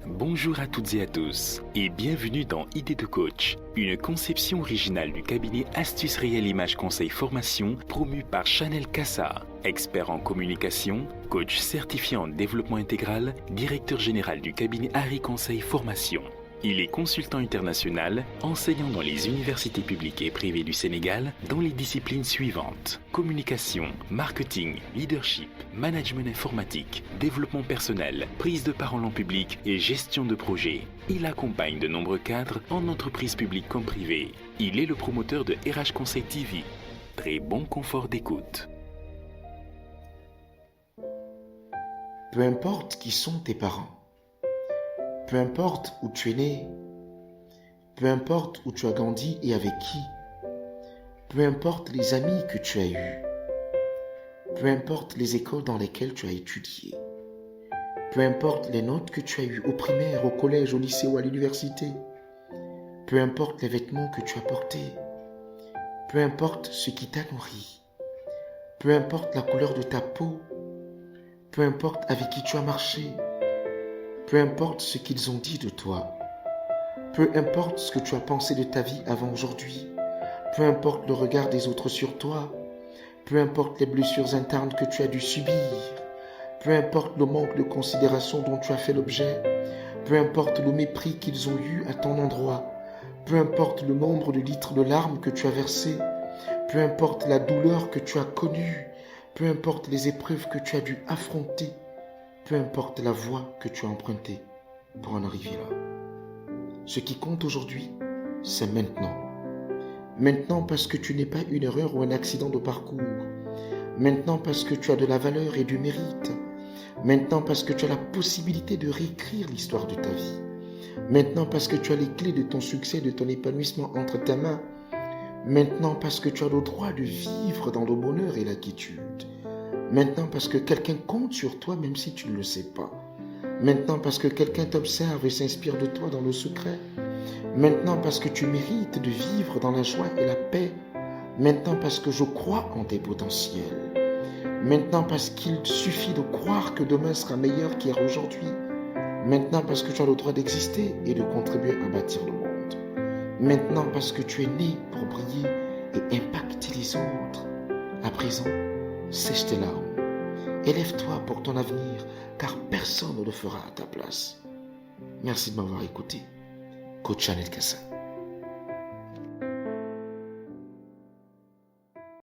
Bonjour à toutes et à tous et bienvenue dans Idées de coach, une conception originale du cabinet Astuces Réelles Images Conseil Formation promu par Chanel Cassa, expert en communication, coach certifié en développement intégral, directeur général du cabinet Harry Conseil Formation. Il est consultant international, enseignant dans les universités publiques et privées du Sénégal dans les disciplines suivantes: communication, marketing, leadership, management informatique, développement personnel, prise de parole en public et gestion de projet. Il accompagne de nombreux cadres en entreprise publique comme privée. Il est le promoteur de RH Conseil TV. Très bon confort d'écoute. Peu importe qui sont tes parents, peu importe où tu es né, peu importe où tu as grandi et avec qui, peu importe les amis que tu as eus, peu importe les écoles dans lesquelles tu as étudié, peu importe les notes que tu as eues au primaire, au collège, au lycée ou à l'université, peu importe les vêtements que tu as portés, peu importe ce qui t'a nourri, peu importe la couleur de ta peau, peu importe avec qui tu as marché, peu importe ce qu'ils ont dit de toi, peu importe ce que tu as pensé de ta vie avant aujourd'hui, peu importe le regard des autres sur toi, peu importe les blessures internes que tu as dû subir, peu importe le manque de considération dont tu as fait l'objet, peu importe le mépris qu'ils ont eu à ton endroit, peu importe le nombre de litres de larmes que tu as versés, peu importe la douleur que tu as connue, peu importe les épreuves que tu as dû affronter, peu importe la voie que tu as empruntée pour en arriver là. Ce qui compte aujourd'hui, c'est maintenant. Maintenant parce que tu n'es pas une erreur ou un accident de parcours. Maintenant parce que tu as de la valeur et du mérite. Maintenant parce que tu as la possibilité de réécrire l'histoire de ta vie. Maintenant parce que tu as les clés de ton succès, de ton épanouissement entre tes mains. Maintenant parce que tu as le droit de vivre dans le bonheur et la quiétude. Maintenant parce que quelqu'un compte sur toi même si tu ne le sais pas. Maintenant parce que quelqu'un t'observe et s'inspire de toi dans le secret. Maintenant parce que tu mérites de vivre dans la joie et la paix. Maintenant parce que je crois en tes potentiels. Maintenant parce qu'il suffit de croire que demain sera meilleur qu'hier aujourd'hui. Maintenant parce que tu as le droit d'exister et de contribuer à bâtir le monde. Maintenant parce que tu es né pour briller et impacter les autres. À présent, sèche tes larmes. Élève-toi pour ton avenir, car personne ne le fera à ta place. Merci de m'avoir écouté. Coach Chanel Cassa.